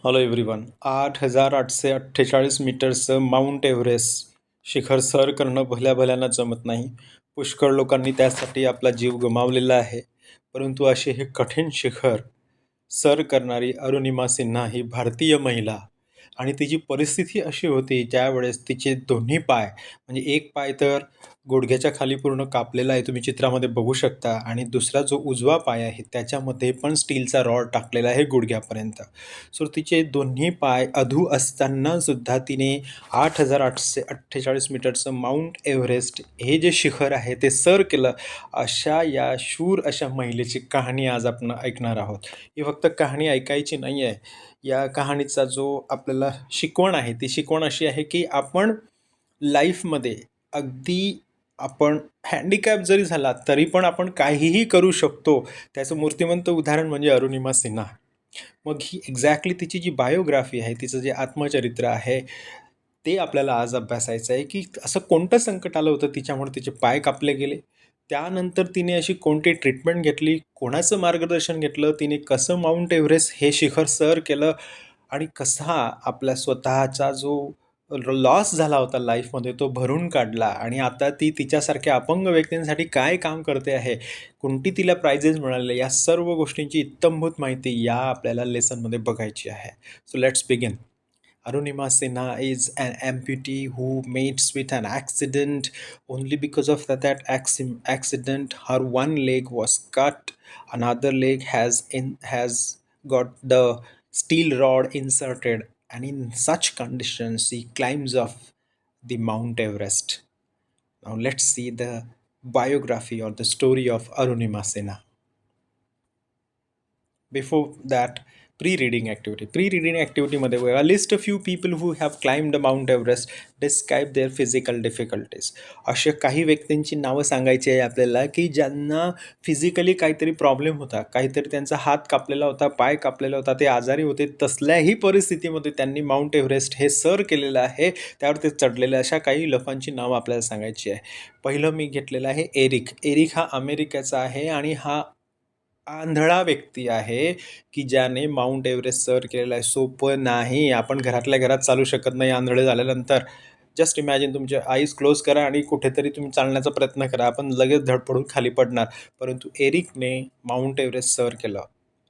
Hello everyone. 8,848 मीटर्सचं mount Everest शिखर sir करणं भल्या भल्यानं जमत नाही. पुष्कळ लोकांनी त्यासाठी आपला जीव गमावलेला आहे. परंतु असे हे कठीण शिखर सर करणारी अरुणिमा सिन्हा ही भारतीय महिला आणि तिची परिस्थिती अशी होती त्यावेळेस तिचे दोन्ही पाय म्हणजे एक पाय तर गुडघ्याच्या खाली पूर्ण कापलेला आहे, तुम्ही चित्रामध्ये बघू शकता, आणि दुसरा जो उजवा पाय आहे त्याच्यामध्ये पण स्टीलचा रॉड टाकलेला आहे गुडघ्यापर्यंत. सो तिचे दोन्ही पाय अधू असताना सुद्धा तिने 8,848 मीटरचं माउंट एव्हरेस्ट हे जे शिखर आहे ते सर केलं. अशा या शूर अशा महिलेची कहाणी आज आपण ऐकणार आहोत. ही फक्त कहाणी ऐकायची नाही आहे. या कहाणीचा जो आपल्याला शिकवण आहे ती शिकवण अशी आहे की आपण लाईफमध्ये अगदी आपण हँडिकॅप जरी झाला तरी पण आपण काहीही करू शकतो. त्याचं मूर्तिमंत उदाहरण म्हणजे अरुणिमा सिन्हा. मग ही एक्झॅक्टली तिची जी बायोग्राफी आहे, तिचं जे आत्मचरित्र आहे, ते आपल्याला आज अभ्यासायचं आहे की असं कोणतं संकट आलं होतं तिच्यामुळे तिचे पाय कापले गेले. त्यानंतर तिने अशी कोणती ट्रीटमेंट घेतली, कोणाचं मार्गदर्शन घेतलं, तिने कसं माउंट एव्हरेस्ट हे शिखर सर केलं आणि कसा आपला स्वतःचा जो लॉस झाला होता लाईफमध्ये तो भरून काढला आणि आता ती तिच्यासारख्या अपंग व्यक्तींसाठी काय काम करते आहे, कोणती तिला प्राइजेस मिळाले, या सर्व गोष्टींची इत्थंभूत माहिती या आपल्याला लेसनमध्ये बघायची आहे. So let's begin. Arunima Sinha is an amputee who meets with an accident. Only because of that accident, her one leg was cut, another leg has got the steel rod inserted, and in such conditions, she climbs up the Mount Everest. Now let's see the biography or the story of Arunima Sinha. Before that, pre-reading activity मध्ये बघा, list a few people who have climbed Mount Everest, describe their physical difficulties. अशा काही व्यक्तींची नावं सांगायची आहे आपल्याला की ज्यांना फिजिकली काहीतरी प्रॉब्लेम होता, काहीतरी त्यांचा हात कापलेला होता, पाय कापलेला होता, ते आजारी होते. तसल्याही परिस्थितीमध्ये त्यांनी माउंट एव्हरेस्ट हे सर केलेलं आहे, त्यावर ते चढलेले. अशा काही लोकांची नावं आपल्याला सांगायची आहे. पहिलं मी घेतलेलं आहे एरिक. एरिक हा अमेरिकेचा आहे आणि हा आंधळा व्यक्ती आहे की ज्याने माउंट एव्हरेस्ट सर केलेला आहे. सोपं नाही, आपण घरातल्या घरात चालू शकत नाही आंधळे झाल्यानंतर. जस्ट इमॅजिन, तुमचे आईज क्लोज करा आणि कुठेतरी तुम्ही चालण्याचा प्रयत्न करा, आपण लगेच धडपडून खाली पडणार. परंतु एरिकने माउंट एव्हरेस्ट सर केलं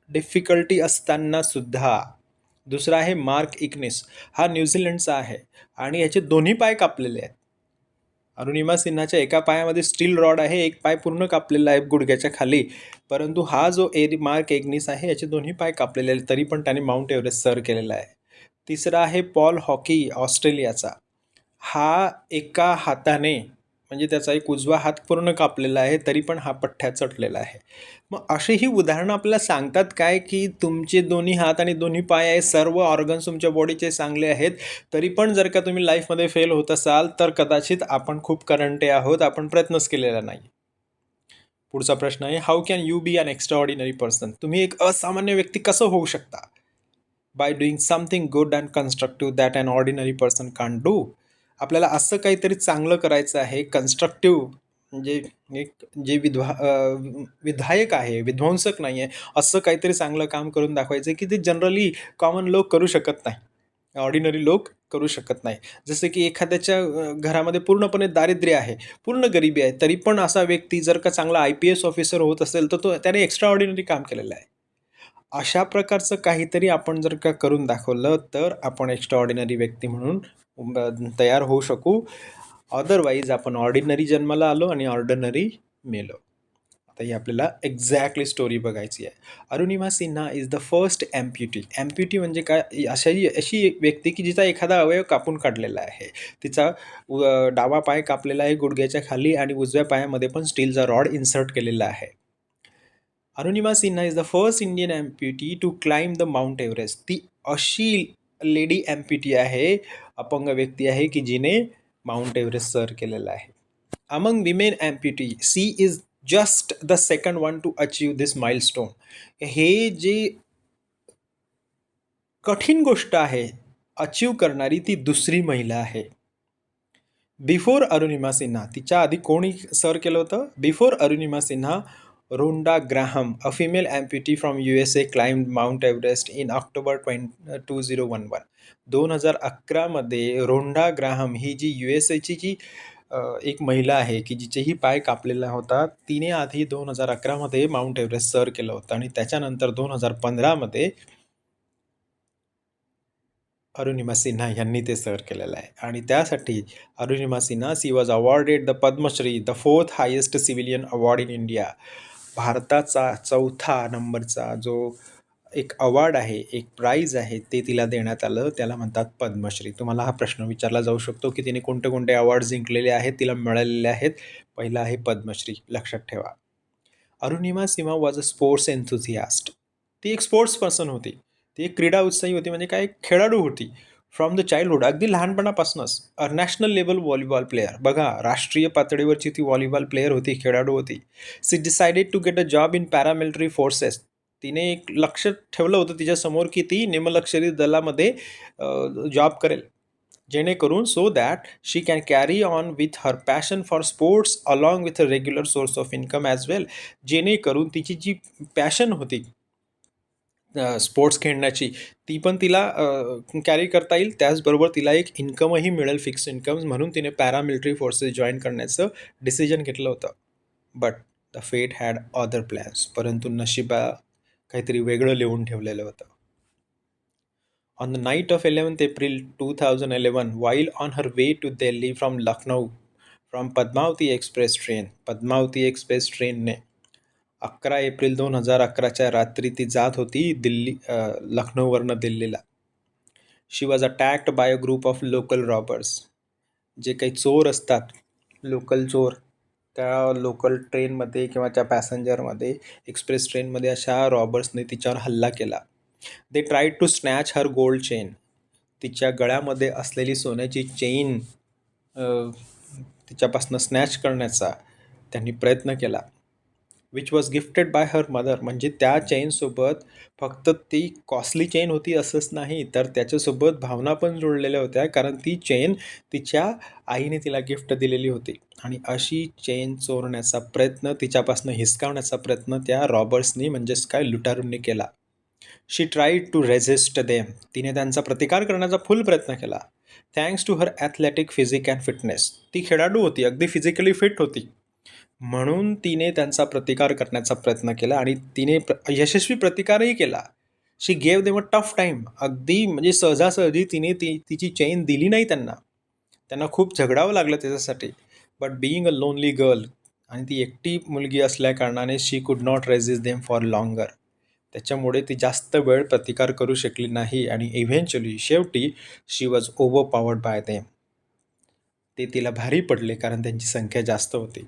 डिफिकल्टी असताना सुद्धा. दुसरा आहे मार्क इग्निस. हा न्यूझीलंडचा आहे आणि याचे दोन्ही पाय कापलेले आहेत. अरुणिमा सिन्हाच्या एका पायामध्ये स्टील रॉड आहे, एक पाय पूर्ण कापलेला आहे गुडघ्याच्या खाली. परंतु हा जो मार्क एग्निस आहे याचे दोन्ही पाय कापलेले आहेत, तरी पण त्याने माउंट एव्हरेस्ट सर केलेला आहे. तिसरा आहे पॉल हॉकी, ऑस्ट्रेलियाचा. हा एका हाताने म्हणजे त्याचा एक उजवा हात पूर्ण कापलेला आहे, तरी पण हा पठ्ठ्या चढलेला आहे. मग अशी ही उदाहरणं आपल्याला सांगतात काय की तुमचे दोन्ही हात आणि दोन्ही पाय आहे, सर्व ऑर्गन्स तुमच्या बॉडीचे चांगले आहेत, तरी पण जर का तुम्ही लाईफमध्ये फेल होत असाल तर कदाचित आपण खूप करंटे आहोत, आपण प्रयत्नच केलेला नाही. पुढचा प्रश्न आहे, how can you be an extraordinary person. तुम्ही एक असामान्य व्यक्ती कसं होऊ शकता? By doing something good and constructive that an ordinary person can't do. आपल्याला असं काहीतरी चांगलं करायचं आहे, कन्स्ट्रक्टिव्ह म्हणजे एक जे विधायक आहे, विध्वंसक नाही आहे, असं काहीतरी चांगलं काम करून दाखवायचं की ते जनरली कॉमन लोक करू शकत नाही, ऑर्डिनरी लोक करू शकत नाही. जसं की एखाद्याच्या घरामध्ये पूर्णपणे दारिद्र्य आहे, पूर्ण गरिबी आहे, तरी पण असा व्यक्ती जर का चांगला IPS ऑफिसर होत असेल तर तो त्याने एक्स्ट्रा ऑर्डिनरी काम केलेलं आहे. अशा प्रकारचं काहीतरी आपण जर का करून दाखवलं तर आपण एक्स्ट्रा ऑर्डिनरी व्यक्ती म्हणून तयार होऊ शकू. अदरवाईज आपण ऑर्डिनरी जन्माला आलो आणि ऑर्डिनरी मेलो. आता ही आपल्याला एक्झॅक्टली स्टोरी बघायची आहे. Arunima Sinha is the first amputee. Amputee म्हणजे काय? अशी एक व्यक्ती की जिचा एखादा अवयव कापून काढलेला आहे. तिचा डावा पाय कापलेला आहे गुडघ्याच्या खाली आणि उजव्या पायामध्ये पण स्टीलचा रॉड इन्सर्ट केलेला आहे. Arunima Sinha is the first Indian amputee to climb the Mount Everest. ती अशी लेडी ॲम्प्युटी आहे, अपंग व्यक्ती आहे की जिने माउंट एव्हरेस्ट सर केलेला आहे. Among women amputee she is just the second one to achieve this milestone. हे जे कठीण गोष्ट आहे अचीव करणारी ती दुसरी महिला आहे. बिफोर अरुणिमा सिन्हा, तिच्या आधी कोणी सर केलं होतं? Before Arunima Sinha Rhonda Graham, a female amputee from USA, climbed Mount Everest in October 2011. 2011 मध्ये रोंडा ग्राहम ही जी USAची जी एक महिला आहे की जिचेही पाय कापलेला होता. तिने आधी 2011 मध्ये माउंट एव्हरेस्ट सर केलं होतं आणि त्याच्यानंतर 2015 मध्ये अरुणिमा सिन्हा यांनी ते सर केलेलं आहे आणि त्यासाठी Arunima Sinha she was awarded the Padma Shri, the fourth highest civilian award in India. भारताचा चौथा नंबरचा जो एक अवॉर्ड आहे, एक प्राइज आहे, ते तिला देण्यात आलं. त्याला म्हणतात पद्मश्री. तुम्हाला हा प्रश्न विचारला जाऊ शकतो की तिने कोणते कोणते अवॉर्ड जिंकलेले आहेत, तिला मिळालेले आहेत. पहिला आहे पद्मश्री, लक्षात ठेवा. Arunima Sinha was a sports enthusiast. ती एक स्पोर्ट्स पर्सन होती. ती एक क्रीडा उत्साही होती, म्हणजे काय, एक खेळाडू होती. फ्रॉम द चाइल्डहुड, अगदी लहानपणापासूनच. नॅशनल लेवल व्हॉलीबॉल प्लेयर, बघा, राष्ट्रीय पातळीवरची ती व्हॉलीबॉल प्लेयर होती, खेळाडू होती. She decided to get a job in paramilitary forces. तिने एक लक्ष ठेवलं होतं तिच्यासमोर की ती निमलष्करी दलामध्ये जॉब करेल, जेणेकरून so that she can carry on with her passion for sports along with a regular source of income as well. जेणेकरून तिची जी पॅशन होती स्पोर्ट्स खेळण्याची, ती पण तिला कॅरी करता येईल, त्याचबरोबर तिला एक इन्कमही मिळेल, फिक्स इन्कम. म्हणून तिने पॅरामिलिटरी फोर्सेस जॉईन करण्याचं डिसिजन घेतलं होतं. बट द फेट हॅड अदर प्लॅन्स, परंतु नशिबा काहीतरी वेगळं लिहून ठेवलेलं होतं. On the night of 11th April 2011, while on her way to Delhi from Lucknow, from Padmavati Express ट्रेनने 11 एप्रिल 2011च्या रात्री ती जात होती लखनौवरनं दिल्लीला. She was attacked by a group of local robbers. जे काही चोर असतात, लोकल चोर, त्या लोकल ट्रेनमध्ये किंवा त्या पॅसेंजरमध्ये, एक्सप्रेस ट्रेनमध्ये अशा रॉबर्सने तिच्यावर हल्ला केला. They tried to snatch her gold chain. तिच्या गळ्यामध्ये असलेली सोन्याची चेन तिच्यापासून स्नॅच करण्याचा त्यांनी प्रयत्न केला. Which was gifted bye her mother. म्हणजे त्या चेनसोबत फक्त ती कॉस्टली चेन होती असंच नाही, तर त्याच्यासोबत भावना पण जोडलेल्या होत्या, कारण ती चेन तिच्या आईने तिला गिफ्ट दिलेली होती. आणि अशी चेन चोरण्याचा प्रयत्न, तिच्यापासून हिसकावण्याचा प्रयत्न त्या रॉबर्सनी, म्हणजेच काय, लुटारूंनी केला. She tried to resist them. तिने त्यांचा प्रतिकार करण्याचा फुल प्रयत्न केला. Thanks to her athletic physique and fitness. ती खेळाडू होती, अगदी फिजिकली फिट होती, म्हणून तिने त्यांचा प्रतिकार करण्याचा प्रयत्न केला आणि तिने यशस्वी प्रतिकारही केला. She gave them a tough time. अगदी म्हणजे सहजासहजी तिने तिची चेन दिली नाही त्यांना. त्यांना खूप झगडावं लागलं त्याच्यासाठी. But being a lonely girl, आणि ती एकटी मुलगी असल्याकारणाने शी कुड not resist them for longer. त्याच्यामुळे ती जास्त वेळ प्रतिकार करू शकली नाही आणि इव्हेंच्युअली, शेवटी, she was overpowered by them. ते तिला भारी पडले, कारण त्यांची संख्या जास्त होती.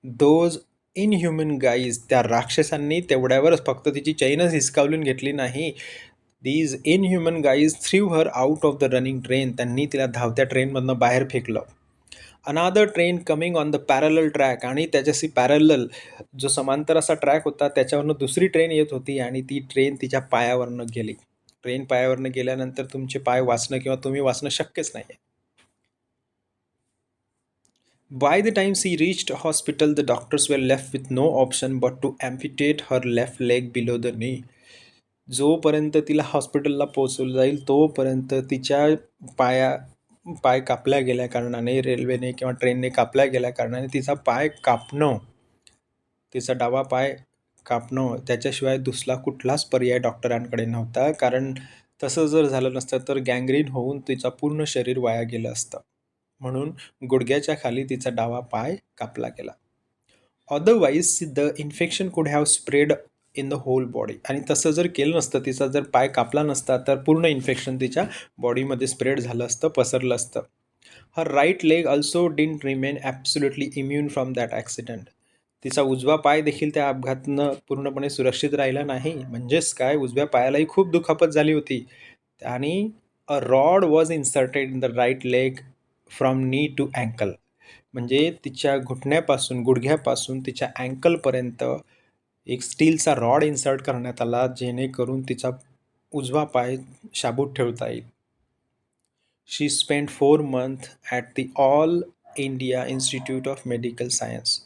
दोज इनह्युमन गाईज, त्या राक्षसांनी तेवढ्यावरच फक्त तिची चैनच हिसकावून घेतली नाही. These inhuman guys threw her out of the running train. त्यांनी तिला धावत्या ट्रेनमधनं बाहेर फेकलं. Another train coming on the parallel track, आणि त्याच्याशी पॅरलल जो समांतर असा ट्रॅक होता, त्याच्यावरनं दुसरी ट्रेन येत होती आणि ती ट्रेन तिच्या पायावरनं गेली. ट्रेन पायावरनं गेल्यानंतर तुमचे पाय वाचणं किंवा तुम्ही वाचणं शक्यच नाही आहे. By the time she reached hospital, the doctors were left with no option but to amputate her left leg below the knee. जोपर्यंत तिला हॉस्पिटलला पोहोचवलं जाईल, तोपर्यंत तिच्या पाया पाय कापल्या गेल्या कारणाने, रेल्वेने किंवा ट्रेनने कापल्या गेल्या कारणाने, तिचा पाय कापणं, तिचा डावा पाय कापणं, त्याच्याशिवाय दुसरा कुठलाच पर्याय डॉक्टरांकडे नव्हता. कारण तसं जर झालं नसतं तर गँग्रीन होऊन तिचा पूर्ण शरीर वाया गेलं असतं. म्हणून गुडघ्याच्या खाली तिचा डावा पाय कापला गेला. Otherwise the infection could have spread in the whole body. आणि तसं जर केलं नसतं, तिचा जर पाय कापला नसता, तर पूर्ण इन्फेक्शन तिच्या बॉडीमध्ये स्प्रेड झालं असतं, पसरलं असतं. Her right leg also didn't remain absolutely immune from that accident. तिचा उजवा पाय देखील त्या अपघातानं पूर्णपणे सुरक्षित राहिला नाही. म्हणजेच काय, उजव्या पायालाही खूप दुखापत झाली होती. आणि a rod was inserted in the right leg from knee to ankle. म्हणजे तिच्या घुटण्यापासून, गुडघ्यापासून तिच्या अँकलपर्यंत एक स्टीलचा रॉड इन्सर्ट करण्यात आला, जेणेकरून तिचा उजवा पाय शाबूत ठेवता येईल. She spent 4 months at the All India Institute of Medical Science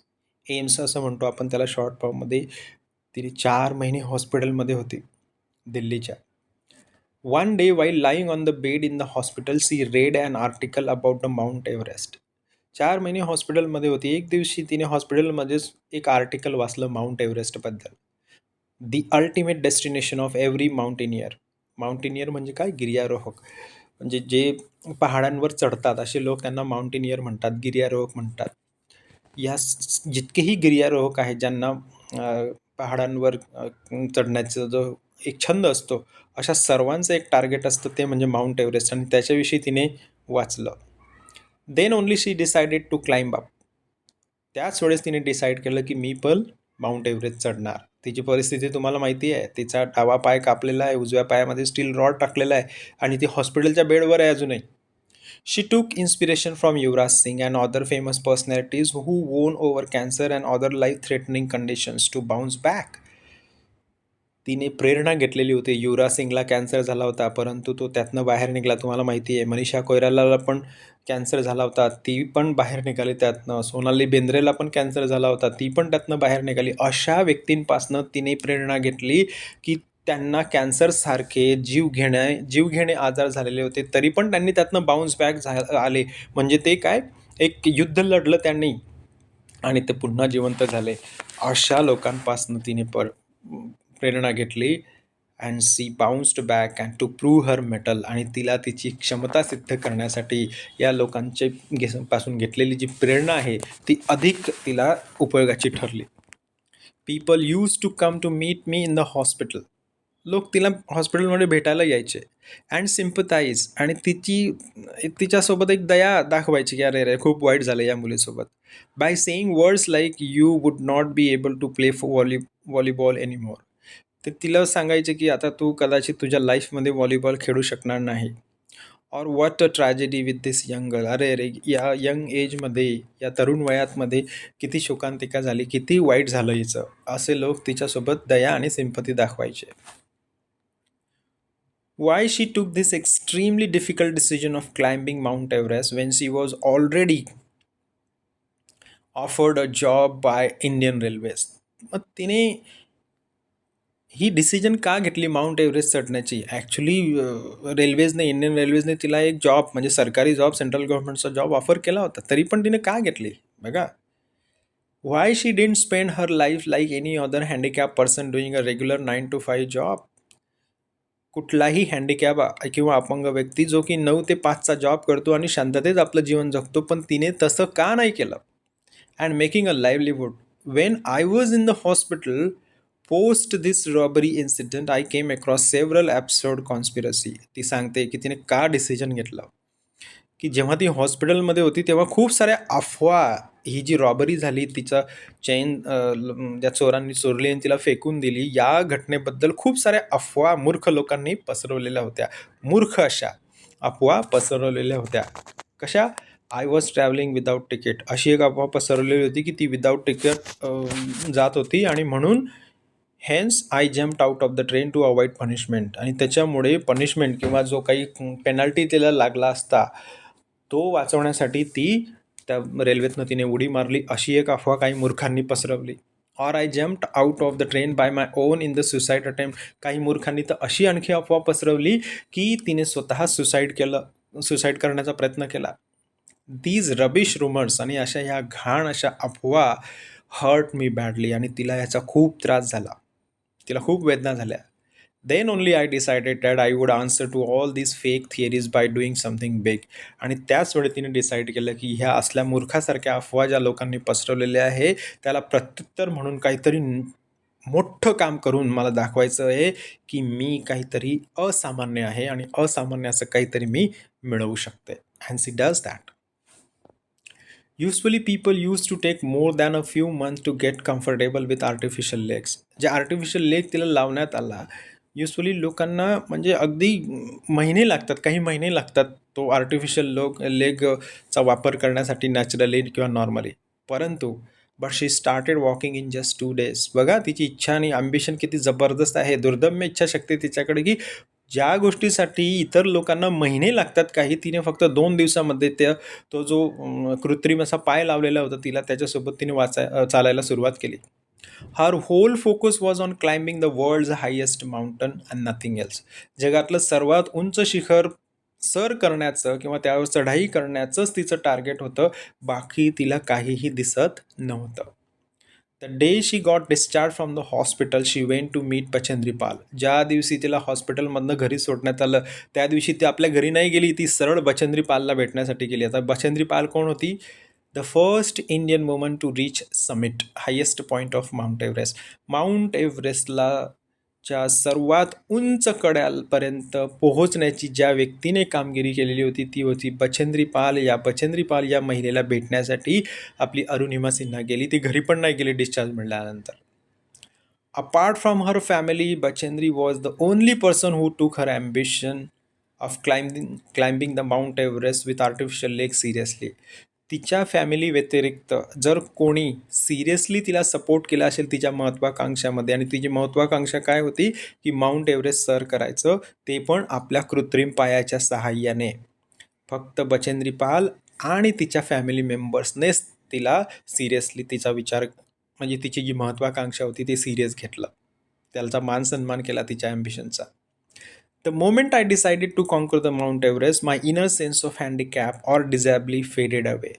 AIIMS असं म्हणतो आपण त्याला शॉर्ट फॉर्ममध्ये. तिने 4 महिने हॉस्पिटलमध्ये होती दिल्लीच्या. One day while lying on the bed in the hospital, she read an article about the Mount Everest. 4 महिने हॉस्पिटलमध्ये होती. एक दिवशी तिने हॉस्पिटलमध्येच एक आर्टिकल वाचलं माउंट एव्हरेस्टबद्दल. The ultimate destination of every mountaineer. Mountaineer म्हणजे काय? गिर्यारोहक. म्हणजे जे पहाडांवर चढतात असे लोक त्यांना माउंटेनियर म्हणतात, गिर्यारोहक म्हणतात. जितकेही गिर्यारोहक आहेत ज्यांना पहाडांवर चढण्याचा जो एक छंद असतो, अशा सर्वांचं एक टार्गेट असतं ते म्हणजे माउंट एव्हरेस्ट, आणि त्याच्याविषयी तिने वाचलं. Then only she decided to climb up. त्याच वेळेस तिने डिसाईड केलं की मी पण माउंट एव्हरेस्ट चढणार. तिची परिस्थिती तुम्हाला माहिती आहे. तिचा डावा पाय कापलेला आहे, उजव्या पायामध्ये स्टील रॉड टाकलेला आहे आणि ती हॉस्पिटलच्या बेडवर आहे अजूनही. She took inspiration from Yuvraj Singh and other famous personalities who won over cancer and other life-threatening conditions to bounce back. तिने प्रेरणा घेतलेली होती. युवराज सिंगला कॅन्सर झाला होता, परंतु तो त्यातनं बाहेर निघाला. तुम्हाला माहिती आहे. मनीषा कोइरालाला पण कॅन्सर झाला होता, ती पण बाहेर निघाली त्यातनं. सोनाली बेंद्रेला पण कॅन्सर झाला होता, ती पण त्यातनं बाहेर निघाली. अशा व्यक्तींपासनं तिने प्रेरणा घेतली की त्यांना कॅन्सरसारखे जीवघेणे आजार झालेले होते, तरी पण त्यांनी त्यातनं बाउन्स बॅक आले. म्हणजे ते काय, एक युद्ध लढलं त्यांनी आणि ते पुन्हा जिवंत झाले. अशा लोकांपासून तिने प्रेरणा घेतली. And she bounced back and to prove her mettle. आणि तिला तिची क्षमता सिद्ध करण्यासाठी या पासून घेतलेली जी प्रेरणा आहे ती अधिक तिला उपयोगाची ठरली. People use to come to meet me in the hospital. लोक तिला हॉस्पिटलमध्ये भेटायला यायचे. And sympathize. आणि तिच्यासोबत एक दया दाखवायची की अरे रे खूप वाईट झालं या मुलीसोबत. By saying words like you would not be able to play volleyball anymore. ते तिला सांगायचे की आता तू कदाचित तुझ्या लाईफमध्ये व्हॉलीबॉल खेळू शकणार नाही. और what a tragedy with this young girl. अरे रे, या यंग एजमध्ये, या तरुण वयातमध्ये किती शोकांतिका झाली, किती वाईट झालं हिचं. असे लोक तिच्यासोबत दया आणि सिंपती दाखवायचे. Why she took this extremely difficult decision of climbing Mount Everest when she was already offered a job by Indian Railways. मग तिने ही डिसिजन का घेतली माउंट एव्हरेस्ट चढण्याची? ॲक्च्युली रेल्वेजने, इंडियन रेल्वेजने तिला एक जॉब म्हणजे सरकारी जॉब, सेंट्रल गव्हर्नमेंटचा जॉब ऑफर केला होता, तरी पण तिने का घेतली बघा. Y she didn't spend her life like any other handicap person doing a regular 9 to 5 job. कुठलाही हँडिकॅप किंवा अपंग व्यक्ती जो की 9 ते 5चा जॉब करतो आणि शांततेत आपलं जीवन जगतो, पण तिने तसं का नाही केलं? And making a livelihood. When I was in the hospital post this robbery incident I came across several absurd conspiracy. ती सांगते की तिने का डिसिजन घेतलं, की जेव्हा ती हॉस्पिटलमध्ये होती तेव्हा खूप साऱ्या अफवा, ही जी रॉबरी झाली, तिचा चेन ज्या चोरांनी चोरली आणि तिला फेकून दिली, या घटनेबद्दल खूप साऱ्या अफवा मूर्ख लोकांनी पसरवलेल्या होत्या. मूर्ख अशा अफवा पसरवलेल्या होत्या. कशा? I was travelling without ticket, अशी एक अफवा पसरवलेली होती की ती विदाऊट तिकीट जात होती आणि म्हणून hence I jumped out of the train to avoid punishment. आणि त्याच्यामुळे पनिशमेंट किंवा जो काही पेनल्टी तिला लागला असता तो वाचवण्यासाठी ती त्या रेल्वेतनं तिने उडी मारली, अशी एक अफवा काही मूर्खांनी पसरवली. Or I jumped out of the train by my own in the suicide attempt. काही मूर्खांनी तर अशी आणखी अफवा पसरवली की तिने स्वतः सुसाईड करण्याचा प्रयत्न केला. दीज रबिश रुमर्स आणि अशा ह्या घाण अशा अफवा हर्ट मी बॅडली. आणि तिला ह्याचा खूप त्रास झाला, तिला खूप वेदना झाल्या. Then only I decided that I would answer to all these fake theories by doing something big. आणि त्याच वेळी तिने डिसाईड केलं की ह्या असल्या मूर्खासारख्या अफवा ज्या लोकांनी पसरवलेल्या आहे त्याला प्रत्युत्तर म्हणून काहीतरी मोठं काम करून मला दाखवायचं आहे की मी काहीतरी असामान्य आहे आणि असामान्य असं काहीतरी मी मिळवू शकते. And she does that. Usually people used to take more than a few months to get comfortable with artificial legs. जे आर्टिफिशियल लेग तिला लावण्यात आला, युजली लोकांना म्हणजे अगदी महिने लागतात, काही महिने लागतात तो आर्टिफिशियल लेगचा वापर करण्यासाठी, नॅचरली किंवा नॉर्मली. परंतु but she started walking in just 2 days. बघा तिची इच्छा आणि ॲम्बिशन किती जबरदस्त आहे, दुर्दम्य इच्छाशक्ती तिच्याकडे, की ज्या गोष्टीसाठी इतर लोकांना महिने लागतात काही, तिने फक्त 2 दिवसामध्ये तो जो कृत्रिम असा पाय लावलेला होता तिला, त्याच्यासोबत तिने चालायला सुरुवात केली. Her whole focus was on climbing the world's highest mountain and nothing else. जगातलं सर्वात उंच शिखर सर करण्याचं किंवा त्यावर चढाई करण्याचंच तिचं टार्गेट होतं. बाकी तिला काहीही दिसत नव्हतं. The day she got discharge from the hospital she went to meet Bachendri Pal. ज्या दिवशी तिला हॉस्पिटलमधनं घरी सोडण्यात आलं, त्या दिवशी ती आपल्या घरी नाही गेली, ती सरळ बचेंद्री पालला भेटण्यासाठी गेली. आता बचेंद्री पाल कोण होती? The first Indian woman to reach summit, highest point of Mount Everest. Mount एव्हरेस्टला च्या सर्वात उंच कड्यापर्यंत पोहोचण्याची ज्या व्यक्तीने कामगिरी केलेली होती ती होती बचेंद्री पाल. बचेंद्री पाल या महिलेला भेटण्यासाठी आपली अरुणिमा सिन्हा गेली. ती घरी पण नाही गेली डिस्चार्ज मिळाल्यानंतर. Apart from her family, Bachendri was the only person who took her ambition of climbing the Mount Everest with artificial leg seriously. तिच्या फॅमिली व्यतिरिक्त जर कोणी सिरियसली तिला सपोर्ट केला असेल तिच्या महत्त्वाकांक्षामध्ये, आणि तिची महत्त्वाकांक्षा काय होती की माउंट एव्हरेस्ट सर करायचं, ते पण आपल्या कृत्रिम पायाच्या सहाय्याने, फक्त बचेंद्री पाल आणि तिच्या फॅमिली मेंबर्सनेच तिला सिरियसली तिचा विचार, म्हणजे तिची जी महत्त्वाकांक्षा होती ती सिरियस घेतलं, त्याचा मान सन्मान केला तिच्या ॲम्बिशनचा. The moment I decided to conquer the Mount Everest, my inner sense of handicap or disability faded away.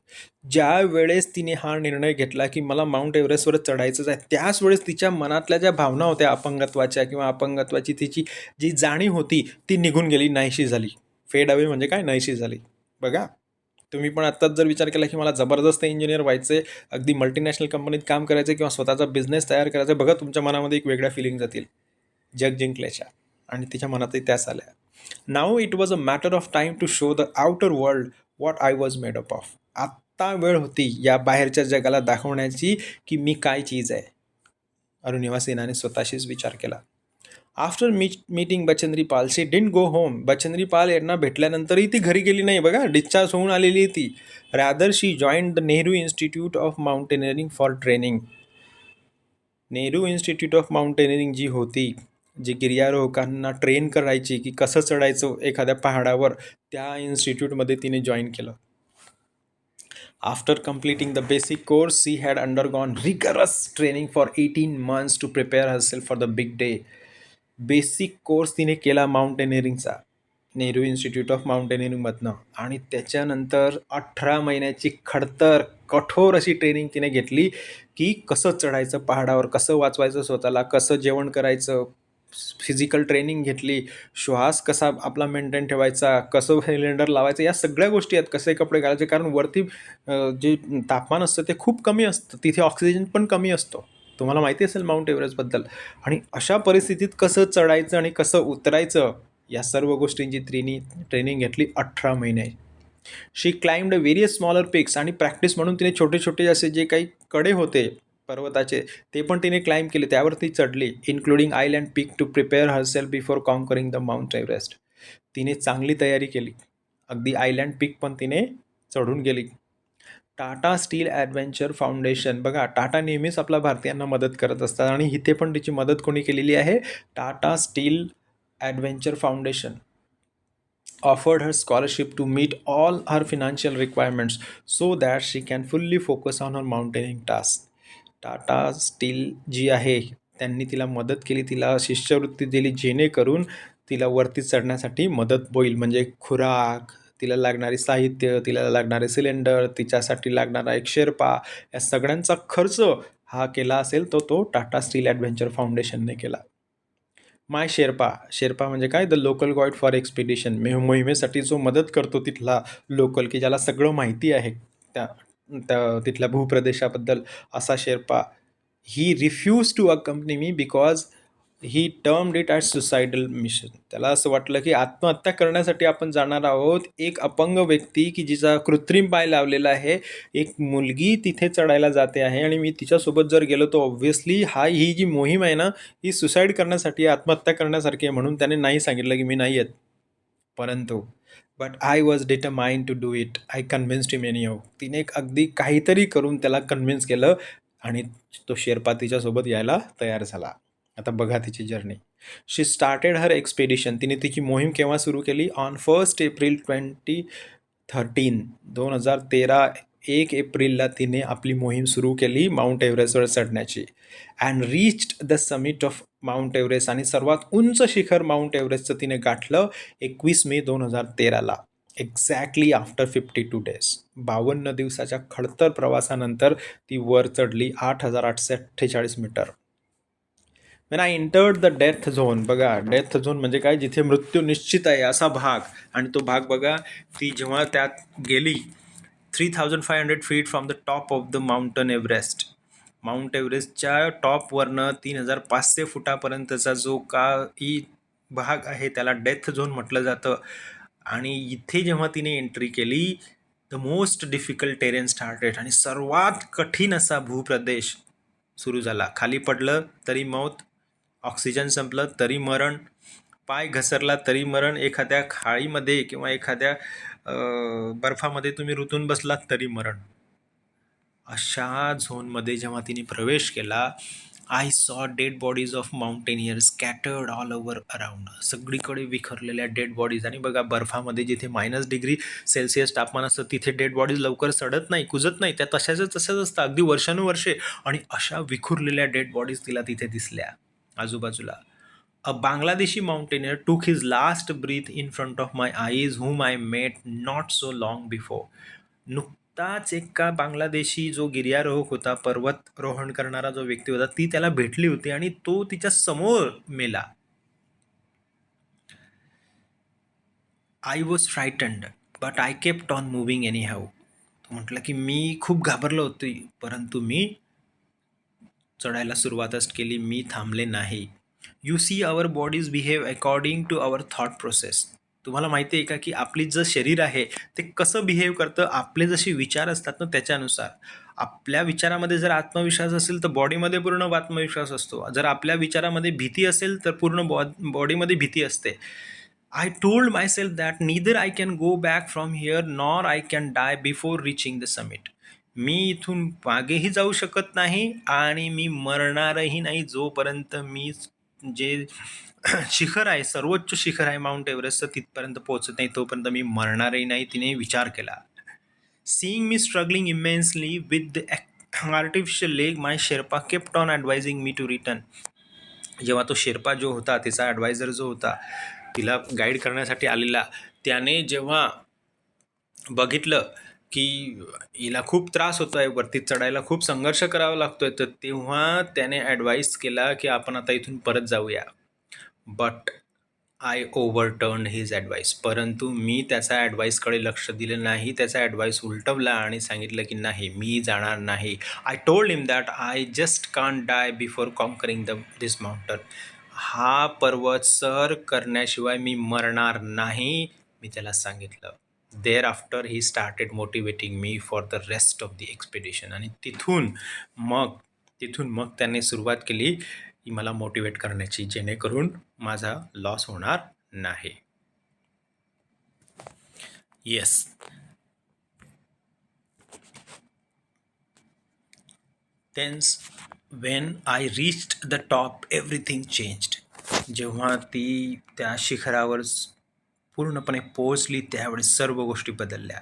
ज्या वेळेस तिने हा निर्णय घेतला की मला माउंट एव्हरेस्टवर चढायचंच आहे, त्याच वेळेस तिच्या मनातल्या ज्या भावना होत्या अपंगत्वाच्या किंवा अपंगत्वाची तिची जी जाणीव होती ती निघून गेली, नाहीशी झाली. फेड अवे म्हणजे काय? नाहीशी झाली. बघा, तुम्ही पण आत्ताच जर विचार केला की मला जबरदस्त इंजिनियर व्हायचं आहे, अगदी मल्टीनॅशनल कंपनीत काम करायचं किंवा स्वतःचा बिझनेस तयार करायचा, बघा तुमच्या मनामध्ये एक वेगळ्या फिलिंग जातील जग जिंकल्याच्या, आणि तिच्या मनातही त्याच आल्या. Now it was a matter of time to show the outer world what I was made up of. आत्ता वेळ होती या बाहेरच्या जगाला दाखवण्याची की मी काय चीज आहे. अरुणिमा सिन्हाने स्वतःशीच विचार केला. After meeting Bachendri Pal she didn't go home. Bachendri Pal यांना भेटल्यानंतरही ती घरी गेली नाही. बघा, डिस्चार्ज होऊन आलेली ती. Rather she joined the Nehru Institute of Mountaineering for training. Nehru Institute of Mountaineering जी होती, जी गिर्यारोहकांना ट्रेन करायची की कसं चढायचं एखाद्या पहाडावर, त्या इन्स्टिट्यूटमध्ये तिने जॉईन केलं. After completing the basic course, she had undergone rigorous training for 18 months to prepare herself for the big day. Basic course तिने केला माउंटेनिअरिंगचा नेहरू इन्स्टिट्यूट ऑफ माउंटेनिअरिंगमधनं, आणि त्याच्यानंतर 18 महिन्याची खडतर कठोर अशी ट्रेनिंग तिने घेतली की कसं चढायचं पहाडावर, कसं वाचवायचं स्वतःला, कसं जेवण करायचं, फिजिकल ट्रेनिंग घेतली, श्वास कसा आपला मेंटेन ठेवायचा, कसं सिलेंडर लावायचं, या सगळ्या गोष्टी आहेत, कसे कपडे घालायचे, कारण वरती जे तापमान असतं ते खूप कमी असतं, तिथे ऑक्सिजन पण कमी असतो, तुम्हाला माहिती असेल माउंट एव्हरेस्टबद्दल. आणि अशा परिस्थितीत कसं चढायचं आणि कसं उतरायचं, या सर्व गोष्टींची ट्रेनिंग घेतली 18 महिने. शी क्लाइम्ड व्हेरियस स्मॉलर पिक्स, आणि प्रॅक्टिस म्हणून तिने छोटे छोटे असे जे काही कडे होते पर्वताचे ते पण तिने क्लाइम्ब केले, त्यावर ती चढली, including Island Peak to prepare herself before conquering the Mount Everest. तिने चांगली तयारी केली, अगदी आयलँड पीक पण तिने चढून गेली. टाटा स्टील ॲडव्हेंचर फाउंडेशन, बघा टाटा नेहमीच आपल्या भारतीयांना मदत करत असतात, आणि इथे पण तिची मदत कोणी केलेली आहे? Tata steel adventure foundation offered her scholarship to meet all her financial requirements so that she can fully focus on her mountaineering task. Tata Steel जी आहे त्यांनी तिला मदत केली, तिला शिष्यवृत्ती दिली, जेणेकरून तिला वरती चढण्यासाठी मदत होईल, म्हणजे खुराक, तिला लागणारी साहित्य, तिला लागणारे सिलेंडर, तिच्यासाठी लागणारा एक शेर्पा, या सगळ्यांचा खर्च हा केला असेल तो टाटा स्टील ॲडव्हेंचर फाउंडेशनने केला. माय शेर्पा म्हणजे काय? The local guide for expedition, मोहिमेसाठी जो मदत करतो तिथला लोकल, की ज्याला सगळं माहिती आहे त्या तिथल्या भूप्रदेशाबद्दल, असा Sherpa. He refused to accompany me because he termed it as suicidal mission. त्याला असं वाटलं की आत्महत्या करण्यासाठी आपण जाणार आहोत. एक अपंग व्यक्ती की जिचा कृत्रिम पाय लावलेला आहे, एक मुलगी तिथे चढायला जाते आहे, आणि मी तिच्यासोबत जर गेलो तर ऑब्व्हियसली ही जी मोहीम आहे ना, ही सुसाईड करण्यासाठी, आत्महत्या करण्यासारखी आहे, म्हणून त्याने नाही सांगितलं की मी नाही येत. परंतु but I was determined to do it. I convinced him anyhow. तिने एक अगदी काहीतरी करून त्याला कन्व्हिन्स केलं, आणि तो शेर्पा तिच्यासोबत यायला तयार झाला. आता बघा तिची जर्नी. शी स्टार्टेड हर एक्सपेडिशन. तिने तिची मोहीम केव्हा सुरू केली? On 1 April 2013. 2013 1 एप्रिलला तिने आपली मोहीम सुरू केली माउंट एव्हरेस्टवर चढण्याची. And reached the summit of Mount Everest, आणि सर्वात उंच शिखर माउंट एव्हरेस्टचं तिने गाठलं 21 मे 2013ला. Exactly after 52 days. 52 दिवसाच्या खडतर प्रवासानंतर ती वर चढली 8,848 metre. When I entered the death zone. बघा, डेथ झोन म्हणजे काय? जिथे मृत्यू निश्चित आहे असा भाग. आणि तो भाग बघा, ती जेव्हा त्यात गेली, 3,500 feet from the top of the mountain Everest. Mount एव्हरेस्टच्या टॉपवरनं 3,500 फुटापर्यंतचा जो काही भाग आहे त्याला डेथ झोन म्हटलं जातं. आणि इथे जेव्हा तिने एंट्री केली, the most difficult terrain started, आणि सर्वात कठीण असा भूप्रदेश सुरू झाला. खाली पडलं तरी मौत, ऑक्सिजन संपलं तरी मरण, पाय घसरला तरी मरण, एखाद्या खाळीमध्ये किंवा एखाद्या बर्फामध्ये तुम्ही रुतून बसलात तरी मरण. अशा झोनमध्ये जेव्हा तिने प्रवेश केला, I saw dead bodies of mountaineers scattered all over around. सगळीकडे विखरलेल्या डेड बॉडीज. आणि बघा, बर्फामध्ये जिथे -डिग्री सेल्सिअस तापमान असतं तिथे डेड बॉडीज लवकर सडत नाही, कुजत नाही, त्या तशाच तशाच असतात अगदी वर्षानुवर्षे. आणि अशा विखुरलेल्या डेड बॉडीज तिला तिथे दिसल्या आजूबाजूला. A Bangladeshi mountaineer took his last breath in front of my eyes whom I met not so long before. नुकताच एका बांगलादेशी जो गिर्यारोहक होता, पर्वतरोहण करणारा जो व्यक्ती होता, ती त्याला भेटली होती आणि तो तिच्या समोर मेला. I was frightened but I kept on moving anyhow. तो म्हटलं की मी खूप घाबरलो होतो, परंतु मी चढायला सुरुवातच केली, मी थांबले नाही. You see our bodies behave according to our thought process. तुम्हाला माहिती आहे का की आपली जे शरीर आहे ते कसं बिहेव करतं? आपले जसे विचार असतात ना त्याच्यानुसार. आपल्या विचारामध्ये जर आत्मविश्वास असेल तर बॉडीमध्ये पूर्ण आत्मविश्वास असतो. जर आपल्या विचारामध्ये भीती असेल तर पूर्ण बॉडीमध्ये भीती असते. I told myself that neither I can go back from here nor I can die before reaching the summit. मी इथून मागेही जाऊ शकत नाही आणि मी मरणारही नाही जोपर्यंत मी जे शिखर आहे, सर्वोच्च शिखर आहे माउंट एव्हरेस्टचं, तिथपर्यंत पोहोचत नाही, तोपर्यंत मी मरणारही नाही, तिने विचार केला. Seeing me struggling immensely with the artificial leg, my Sherpa kept on advising me to return. जेव्हा तो शेर्पा जो होता, तिचा ॲडवायझर जो होता, तिला गाईड करण्यासाठी आलेला, त्याने जेव्हा बघितलं की हिला खूप त्रास होतो आहे, वरती चढायला खूप संघर्ष करावा लागतोय, तर तेव्हा त्याने ॲडवाईस केला की आपण आता इथून परत जाऊया. But I overturn his advice. परंतु मी त्याचा ॲडवाईसकडे लक्ष दिलं नाही, त्याचा ॲडवाईस उलटवला आणि सांगितलं की नाही, मी जाणार नाही. I told him that I just can't die before conquering this mountain. हा पर्वत सर करण्याशिवाय मी मरणार नाही, मी त्याला सांगितलं. Thereafter he started motivating me for the rest of the expedition. आणि तिथून मग त्याने सुरुवात केली की मला मोटिवेट करण्याची, जेणेकरून माझा लॉस होणार नाही. Yes, thence when I reached the top everything changed. जेव्हा ती त्या शिखरावर पूर्णपणे पोहोचली त्यावेळेस सर्व गोष्टी बदलल्या.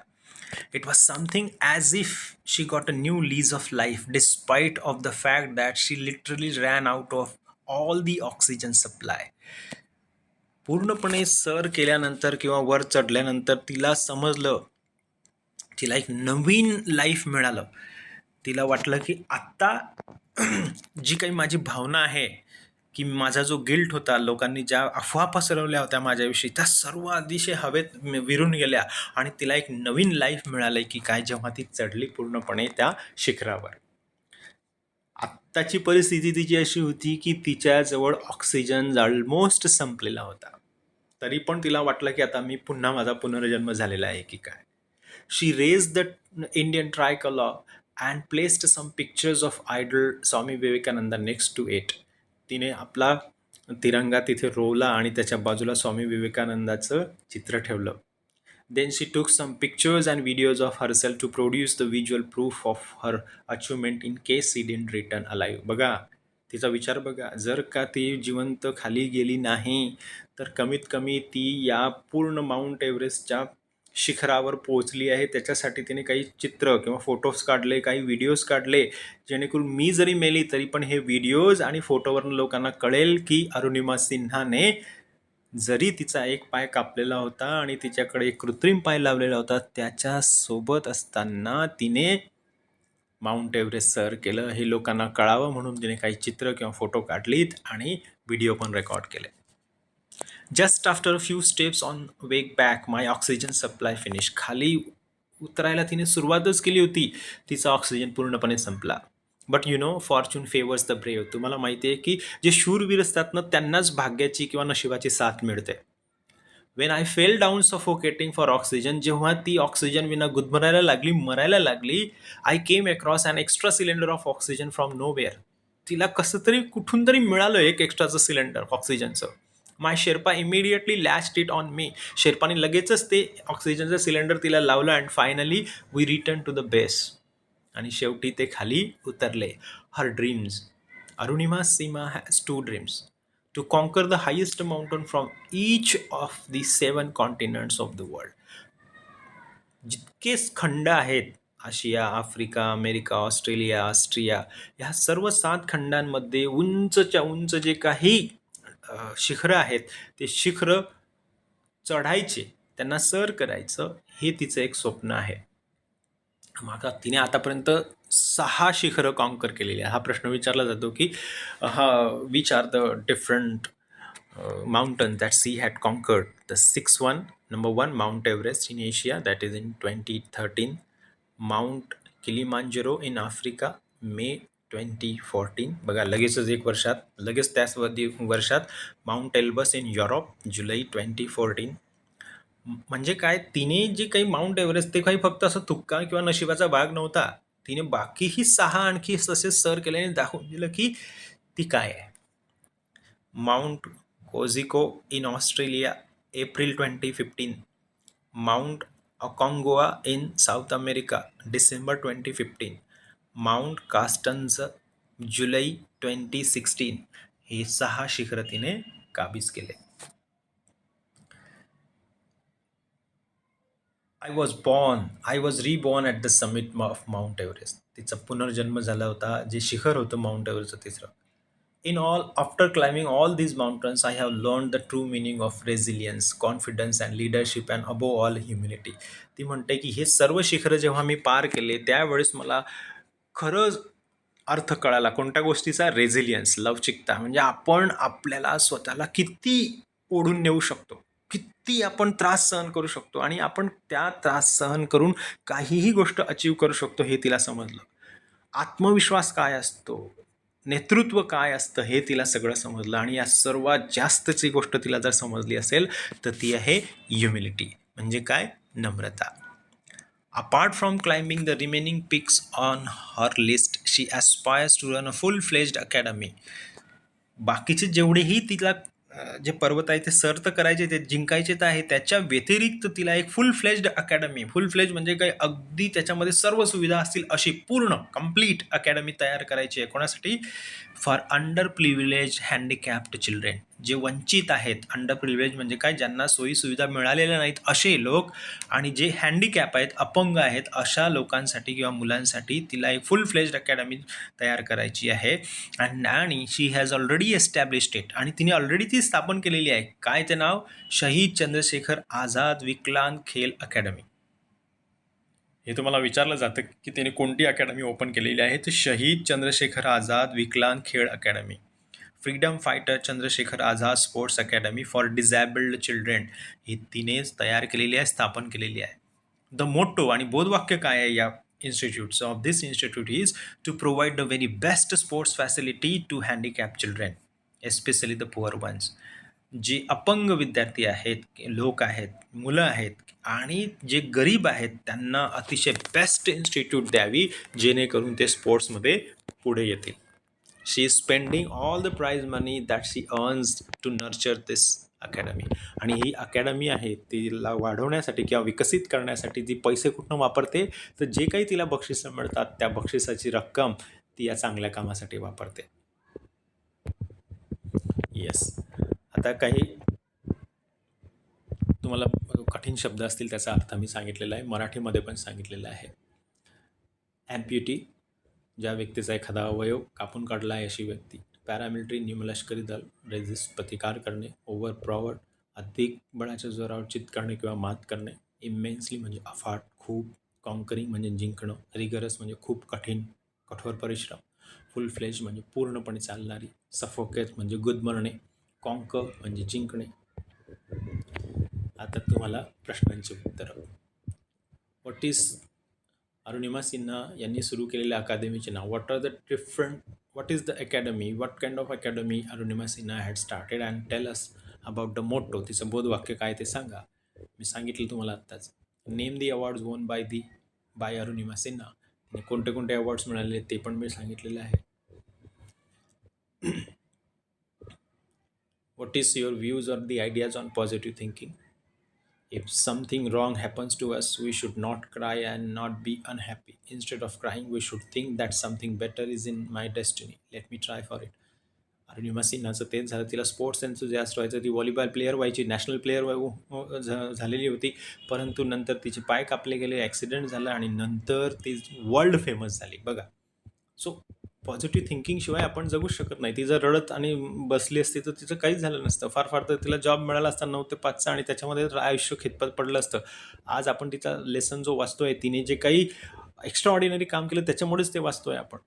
It was something as if she got a new lease of life despite of the fact that she literally ran out of all the oxygen supply. पूर्णपणे सर केल्यानंतर किंवा वर चढल्यानंतर तिला समजलं, तिला एक नवीन लाईफ मिळालं. तिला वाटलं की आत्ता जी काही माझी भावना आहे, की माझा जो गिल्ट होता, लोकांनी ज्या अफवा पसरवल्या होत्या माझ्याविषयी, त्या सर्व अतिशय हवेत विरून गेल्या आणि तिला एक नवीन लाईफ मिळाली की काय, जेव्हा ती चढली पूर्णपणे त्या शिखरावर. आत्ताची परिस्थिती तिची अशी होती की तिच्याजवळ ऑक्सिजन ऑलमोस्ट संपलेला होता. तरी पण तिला वाटलं की आता मी पुन्हा माझा पुनर्जन्म झालेला आहे की काय. She raise the Indian tricolour and placed some pictures of idol Swami Vivekananda next to it. तिने आपला तिरंगा तिथे रोवला आणि त्याच्या बाजूला स्वामी विवेकानंदाचं चित्र ठेवलं. Then she took some pictures and videos of herself to produce the visual proof of her achievement in case she didn't return alive. बघा, तिचा विचार बघा, जर का ती जिवंत खाली गेली नाही, तर कमीत कमी ती या पूर्ण माउंट एव्हरेस्टच्या शिखरावर पोहोचली आहे. त्याच्यासाठी तिने काही चित्र किंवा फोटोज काढले, काही व्हिडिओज काढले, जेणेकरून मी जरी मेली तरी पण हे व्हिडिओज आणि फोटोवरून लोकांना कळेल की अरुणिमा सिन्हाने जरी तिचा एक पाय कापलेला होता आणि तिच्याकडे एक कृत्रिम पाय लावलेला होता, त्याच्यासोबत असताना तिने माउंट एव्हरेस्ट सर केलं. हे लोकांना कळावं म्हणून तिने काही चित्र किंवा फोटो काढलीत आणि व्हिडिओ पण रेकॉर्ड केले. Just after few steps on wake back my oxygen supply finish. खाली उतरायला तिने सुरुवातच केली होती, तिचा ऑक्सिजन पूर्णपणे संपला. But you know Fortune favours the brave. तुम्हाला माहिती आहे की जे शूरवीर असतात ना, त्यांनाच भाग्याची किंवा नशिबाची साथ मिळते. When I fell down suffocating for oxygen, जेव्हा ती ऑक्सिजन विना गुदमरायला लागली, मरायला लागली, I came across an extra cylinder of oxygen from nowhere. तिला कसं तरी कुठून तरी मिळालं एक एक्स्ट्राचं सिलेंडर ऑक्सिजनचं. My Sherpa immediately latched it on me. शेर्पाने लगेचच ते ऑक्सिजनचं सिलेंडर तिला लावलं and finally we return to the base. आणि शेवटी ते खाली उतरले. Her dreams. Arunima Seema has two dreams. To conquer the highest mountain from each of the 7 continents of the world. जितके खंड आहेत, आशिया, आफ्रिका, अमेरिका, ऑस्ट्रेलिया, ऑस्ट्रिया, ह्या सर्व 7 खंडांमध्ये उंचच्या उंच जे काही शिखरं आहेत, ते शिखरं चढायचे, त्यांना सर करायचं, हे तिचं एक स्वप्न आहे. मग तिने आतापर्यंत 6 शिखरं कॉन्कर केलेली आहे. हा प्रश्न विचारला जातो की which are the different mountain that she had conquered. The sixth one, number 1, Mount Everest in Asia, that is in 2013. Mount Kilimanjaro in Africa, May 2014. बघा लगेचच एक वर्षात, लगेच त्याच वर्षात माउंट एल्बस इन युरोप, जुलै 2014. म्हणजे काय, तिने जे काही माउंट एव्हरेस्ट ते काही फक्त असं तुक्का किंवा नशिबाचा भाग नव्हता. तिने बाकीही 6 आणखी तसेच सर केल्याने दाखवून दिलं की ती काय आहे. Mount Kosciuszko in Australia, April 2015. Mount Aconcagua in South America, December 2015. Mount Carstensz, July 2016. हे 6 शिखरं तिने काबीज केले. I was reborn at the summit of Mount Everest. तिचा पुनर्जन्म झाला होता, जे शिखर होतं माउंट एव्हरेस्टचं तिसरं. In all, after climbing all these mountains, I have learned the true meaning of resilience, confidence and leadership and above all humility. ती म्हणते की हे सर्व शिखरं जेव्हा मी पार केले, त्यावेळेस मला खरंच अर्थ कळाला कोणत्या गोष्टीचा, रेझिलियन्स, लवचिकता. म्हणजे आपण आपल्याला स्वतःला किती ओढून नेऊ शकतो, किती आपण त्रास सहन करू शकतो आणि आपण त्या त्रास सहन करून काहीही गोष्ट अचीव करू शकतो, हे तिला समजलं. आत्मविश्वास काय असतो, नेतृत्व काय असतं, हे तिला सगळं समजलं. आणि या सर्वात जास्तची गोष्ट तिला जर समजली असेल तर ती आहे ह्युमिलिटी. म्हणजे काय, नम्रता. Apart from climbing the remaining peaks on her list, she aspires to run a full fledged academy. बाकीचे जेवढेही तिला जे पर्वत आहे ते सर तर करायचे, ते जिंकायचे तर आहे, त्याच्या व्यतिरिक्त तिला एक फुल फ्लेज्ड अकॅडमी, फुल फ्लेज म्हणजे काय, अगदी त्याच्यामध्ये सर्व सुविधा असतील अशी पूर्ण कंप्लीट अकॅडमी तयार करायची आहे. कोणासाठी, for under privilege handicapped children. जे वंचित आहेत, अंडर प्रिव्हिलेज म्हणजे काय, ज्यांना सोयी सुविधा मिळालेल्या नाहीत असे लोक, आणि जे हँडिकॅप आहेत, अपंग आहेत, अशा लोकांसाठी किंवा मुलांसाठी तिला एक फुल फ्लेज्ड अकॅडमी तयार करायची आहे. आणि शी हॅज ऑलरेडी एस्टॅब्लिश्ड इट. आणि तिने ऑलरेडी ती स्थापन केलेली आहे. काय ते नाव, शहीद चंद्रशेखर आझाद विकलांग खेल अकॅडमी. हे तुम्हाला विचारलं जातं की तिने कोणती अकॅडमी ओपन केलेली आहे, तर शहीद चंद्रशेखर आझाद विकलांग खेळ academy. Freedom fighter Chandrashekhar Azad sports academy for disabled children, ही तिनेच तयार केलेली आहे, स्थापन केलेली आहे. द मोटो आणि बोधवाक्य काय आहे या इन्स्टिट्यूटचं, of this institute is to provide the very best sports facility to handicap children, especially the poor ones. जे अपंग विद्यार्थी आहेत, लोक आहेत, मुलं आहेत आणि जे गरीब आहेत, त्यांना अतिशय बेस्ट इन्स्टिट्यूट द्यावी, जेणेकरून ते स्पोर्ट्समध्ये पुढे येतील. She is spending all the prize money that she earns to nurture this academy. आणि ही अकॅडमी आहे तिला वाढवण्यासाठी किंवा विकसित करण्यासाठी ती पैसे कुठनं वापरते, तर जे काही तिला बक्षिसं मिळतात त्या बक्षिसाची रक्कम ती या चांगल्या कामासाठी वापरते. येस. आता काही तुम्हाला कठीण शब्द असतील त्याचा अर्थ मी सांगितलेला आहे, मराठीमध्ये पण सांगितलेला आहे. ॲम्प्युटी, ज्या व्यक्तीचा एखादा अवयव कापून काढला आहे अशी व्यक्ती. पॅरामिलिटरी, निमलष्करी दल. रेझिस्ट, प्रतिकार करणे. ओव्हर पॉवर, अधिक बळाच्या जोरावर चित करणे किंवा मात करणे. इमेन्सली म्हणजे अफाट, खूप. कॉन्करिंग म्हणजे जिंकणं. रिगरस म्हणजे खूप कठीण, कठोर परिश्रम. फुल फ्लेज म्हणजे पूर्णपणे चालणारी. सफोकेट म्हणजे गुदमरणे. कॉन्कर म्हणजे जिंकणे. आता तुम्हाला प्रश्नांची उत्तरं. व्हॉट इज अरुणिमा सिन्हा यांनी सुरू केलेल्या अकादमीचे नाव. What is the academy, what kind of academy Arunima Sinha had started and tell us about the motto. तिचं बोधवाक्य काय ते सांगा. मी सांगितलं तुम्हाला आत्ताच. Name the awards won by Arunima Sinha. तिने कोणते कोणते अवॉर्ड्स मिळाले ते पण मी सांगितलेलं आहे. What is your views or the ideas on positive thinking. If something wrong happens to us, we should not cry and not be unhappy. Instead of crying, we should think that something better is in my destiny. Let me try for it. अरुणिमा सिन्हाचं तेच झालं. तिला sports enthusiast व्हायचं. ती volleyball player व्हायची, national player झालेली होती. परंतु नंतर तिचे पाय कापले गेले, ॲक्सिडेंट झाला आणि नंतर ती वर्ल्ड फेमस झाली. बघा, सो पॉझिटिव्ह थिंकिंगशिवाय आपण जगूच शकत नाही. ती जर रडत आणि बसली असती तर तिचं काहीच झालं नसतं. फार फार तर तिला जॉब मिळाला असता 9 ते 5चा आणि त्याच्यामध्ये आयुष्य खितपत पडलं असतं. आज आपण तिचा लेसन जो वाचतोय, तिने जे काही एक्स्ट्रा ऑर्डिनरी काम केलं त्याच्यामुळेच ते वाचतोय आपण.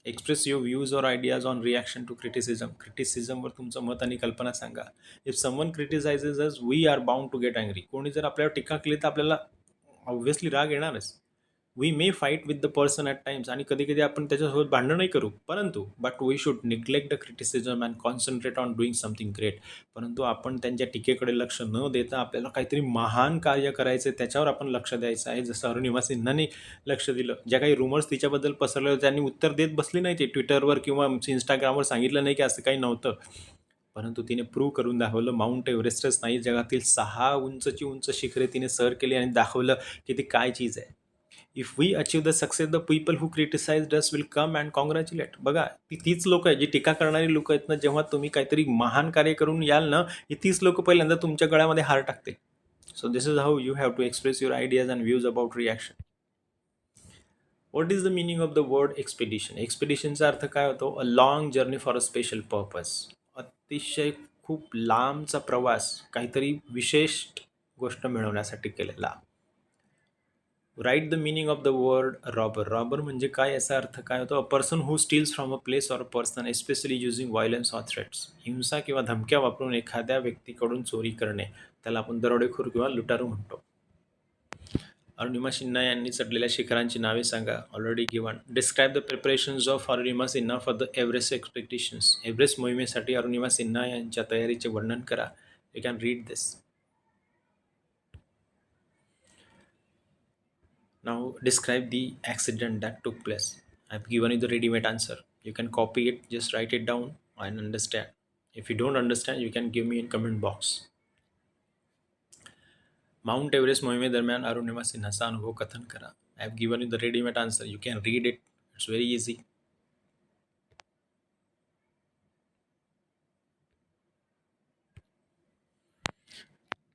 Express your views or ideas on reaction to criticism. क्रिटिसिझमवर तुमचं मत आणि कल्पना सांगा. If someone criticises us, we are bound to get angry. कोणी जर आपल्यावर टीका केली तर आपल्याला ऑब्व्हियसली राग येणारच. We may fight with the person at times, आणि कधी कधी आपण त्याच्यासोबत भांडणही करू. परंतु but we should neglect the criticism and concentrate on doing something great. परंतु आपण त्यांच्या टीकेकडे लक्ष न देता आपल्याला काहीतरी महान कार्य करायचं आहे त्याच्यावर आपण लक्ष द्यायचं आहे. जसं अरुणिमा सिन्हाने लक्ष दिलं. ज्या काही रुमर्स तिच्याबद्दल पसरले होते त्यांनी उत्तर देत बसली नाही. ते ट्विटरवर किंवा इंस्टाग्रामवर सांगितलं नाही की असं काही नव्हतं. परंतु तिने प्रूव्ह करून दाखवलं. माउंट एव्हरेस्टच नाही, जगातील 6 उंचची उंच शिखरे तिने सर केली आणि दाखवलं की ती काय चीज आहे. If we achieve the success, the people who criticize us will come and congratulate. बघा, तीच लोक आहेत जी टीका करणारी लोक आहेत ना. जेव्हा तुम्ही काहीतरी महान कार्य करून याल ना, ही तीच लोक पहिल्यांदा तुमच्या गळ्यामध्ये हार टाकतील. So this is how you have to express your ideas and views about reaction. What is the meaning of the word expedition. एक्सपिडिशनचा अर्थ काय होतो? A long journey for a special purpose. अतिशय खूप लांबचा प्रवास काहीतरी विशेष गोष्ट मिळवण्यासाठी केलेला. Write the meaning of the word robber. Robber म्हणजे काय, याचा अर्थ काय होतो? A person who steals from a place or a person especially using violence or threats. हिंसा किंवा धमक्या वापरून एखाद्या व्यक्तीकडून चोरी करणे, त्याला आपण दरोडेखोर किंवा लुटारू म्हणतो. अरुणिमा सिन्हा यांनी चढलेल्या शिखरांची नावे सांगा. Already given. Describe the preparations of Arunima Sinha for the Everest expectations. Everest मोहिमेसाठी अरुणिमा सिन्हा यांच्या तयारीचे वर्णन करा. You can read this. Now describe the accident that took place. I've given you the ready-made answer. You can copy it, just write it down and understand. If you don't understand, you can give me in comment box. Mount Everest मोहिमेदरम्यान अरुणिमा सिन्हाचा अनुभव कथन करा. I have given you the readymade answer. You can read it. It's very easy.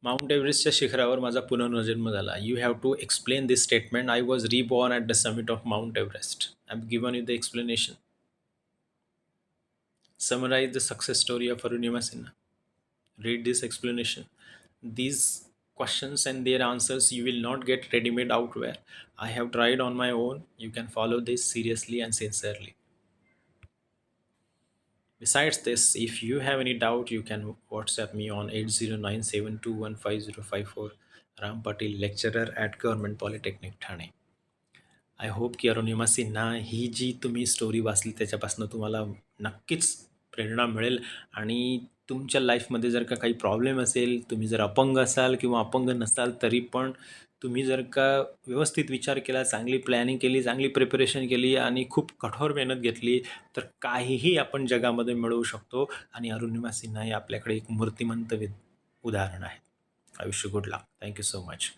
Mount एव्हरेस्टच्या शिखरावर माझा पुनर्जन्म झाला. You have to explain this statement. I was reborn at the summit of Mount Everest. I have given you the explanation. Summarize the success story of Arunima Sinha. Read this explanation. These questions and their answers you will not get ready-made outwhere. I have tried on my own. You can follow this seriously and sincerely. Besides this, if you have any doubt, you can WhatsApp me on 8097215054. Ram Patil, lecturer at Government Polytechnic, Thane. I hope की अरुणिमा सिन्हा ही जी तुम्ही story वाचली त्याच्यापासून तुम्हाला नक्कीच प्रेरणा मिळेल. आणि तुमच्या लाईफमध्ये जर का काही प्रॉब्लेम असेल, तुम्ही जर अपंग असाल किंवा अपंग नसाल तरी पण तुम्ही जर का व्यवस्थित विचार केला, चांगली प्लॅनिंग केली, चांगली प्रिपरेशन केली आणि खूप कठोर मेहनत घेतली तर काहीही आपण जगामध्ये मिळवू शकतो. आणि अरुणिमा सिन्हा हे आपल्याकडे एक मूर्तिमंत उदाहरण आहे. I wish you good luck. Thank you so much.